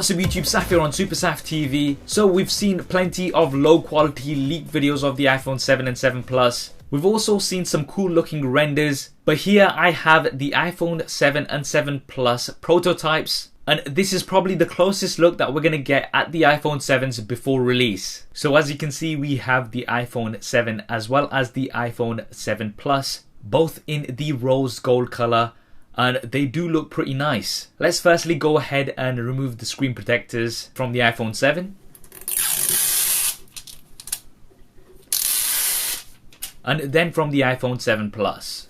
What's up YouTube, Saf here on Super Saf TV. So we've seen plenty of low quality leaked videos of the iPhone 7 and 7 Plus. We've also seen some cool looking renders, but here I have the iPhone 7 and 7 Plus prototypes, and this is probably the closest look that we're going to get at the iPhone 7s before release. So as you can see, we have the iPhone 7 as well as the iPhone 7 Plus, both in the rose gold color, and they do look pretty nice. Let's firstly go ahead and remove the screen protectors from the iPhone 7. And then from the iPhone 7 Plus.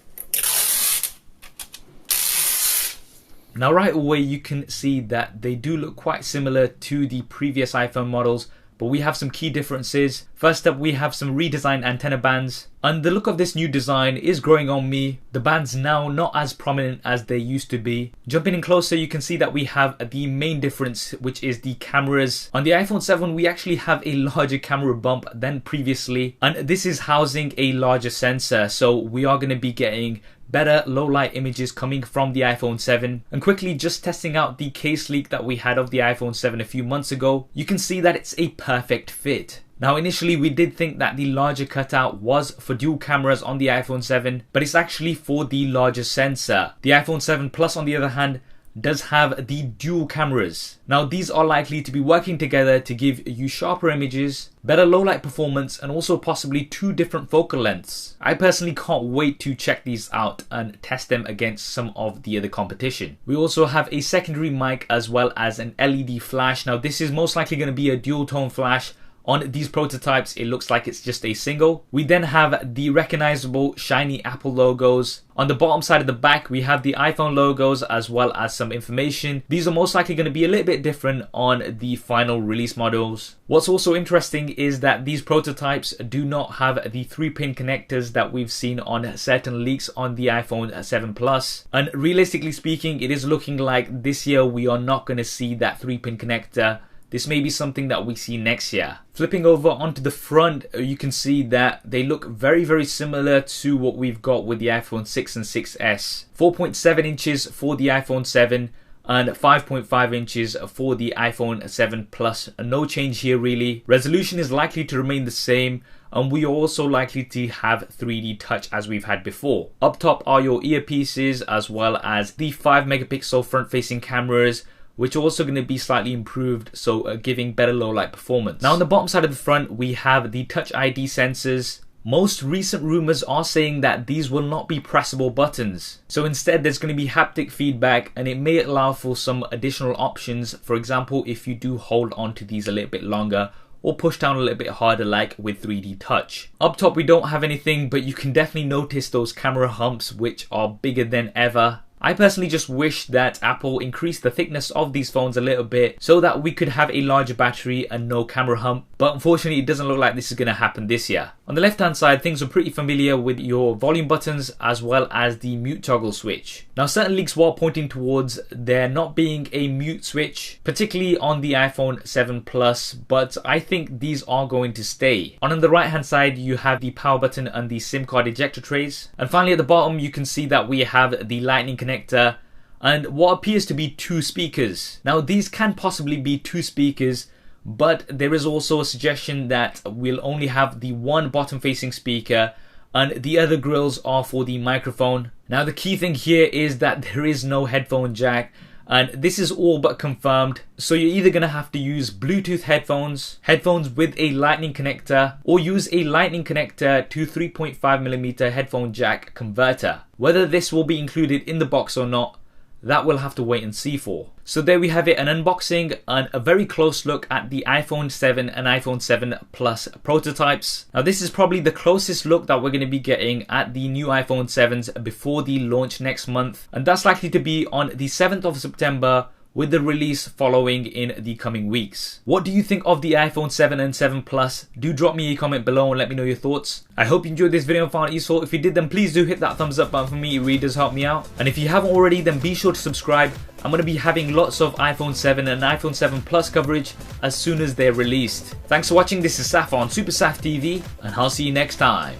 Now right away you can see that they do look quite similar to the previous iPhone models, but we have some key differences. First up, we have some redesigned antenna bands, and the look of this new design is growing on me. The bands now not as prominent as they used to be. Jumping in closer, you can see that we have the main difference, which is the cameras. On the iPhone 7 we actually have a larger camera bump than previously, and this is housing a larger sensor, so we are going to be getting better low light images coming from the iPhone 7. And quickly just testing out the case leak that we had of the iPhone 7 a few months ago, you can see that it's a perfect fit. Now initially we did think that the larger cutout was for dual cameras on the iPhone 7, but it's actually for the larger sensor. The iPhone 7 Plus on the other hand does have the dual cameras. Now these are likely to be working together to give you sharper images, better low light performance, and also possibly two different focal lengths. I personally can't wait to check these out and test them against some of the other competition. We also have a secondary mic as well as an LED flash. Now this is most likely going to be a dual tone flash. On these prototypes it looks like it's just a single. We then have the recognizable shiny Apple logos. On the bottom side of the back we have the iPhone logos as well as some information. These are most likely going to be a little bit different on the final release models. What's also interesting is that these prototypes do not have the 3-pin connectors that we've seen on certain leaks on the iPhone 7 Plus. And realistically speaking, it is looking like this year we are not going to see that 3-pin connector. This may be something that we see next year. Flipping over onto the front, you can see that they look very similar to what we've got with the iPhone 6 and 6S. 4.7 inches for the iPhone 7 and 5.5 inches for the iPhone 7 Plus. No change here really. Resolution is likely to remain the same, and we are also likely to have 3D touch as we've had before. Up top are your earpieces as well as the 5 megapixel front facing cameras, which are also going to be slightly improved, so giving better low light performance. Now on the bottom side of the front we have the Touch ID sensors. Most recent rumors are saying that these will not be pressable buttons, so instead there's going to be haptic feedback, and it may allow for some additional options. For example, if you do hold on to these a little bit longer or push down a little bit harder like with 3D touch. Up top we don't have anything, but you can definitely notice those camera humps which are bigger than ever. I personally just wish that Apple increased the thickness of these phones a little bit so that we could have a larger battery and no camera hump, but unfortunately it doesn't look like this is going to happen this year. On the left hand side, things are pretty familiar with your volume buttons as well as the mute toggle switch. Now certain leaks were pointing towards there not being a mute switch, particularly on the iPhone 7 Plus, but I think these are going to stay. On the right hand side you have the power button and the SIM card ejector trays, and finally at the bottom you can see that we have the lightning connector and what appears to be 2 speakers. Now these can possibly be 2 speakers, but there is also a suggestion that we'll only have the one bottom facing speaker and the other grills are for the microphone. Now the key thing here is that there is no headphone jack, and this is all but confirmed, so you're either going to have to use Bluetooth headphones with a lightning connector, or use a lightning connector to 3.5mm headphone jack converter. Whether this will be included in the box or not, that we'll have to wait and see for. So there we have it, an unboxing and a very close look at the iPhone 7 and iPhone 7 Plus prototypes. Now this is probably the closest look that we're going to be getting at the new iPhone 7s before the launch next month, and that's likely to be on the 7th of September, with the release following in the coming weeks. What do you think of the iPhone 7 and 7 Plus? Do drop me a comment below and let me know your thoughts. I hope you enjoyed this video and found it useful. If you did, then please do hit that thumbs up button for me. It really does help me out. And if you haven't already, then be sure to subscribe. I'm going to be having lots of iPhone 7 and iPhone 7 Plus coverage as soon as they're released. Thanks for watching. This is Saf on Super Saf TV, and I'll see you next time.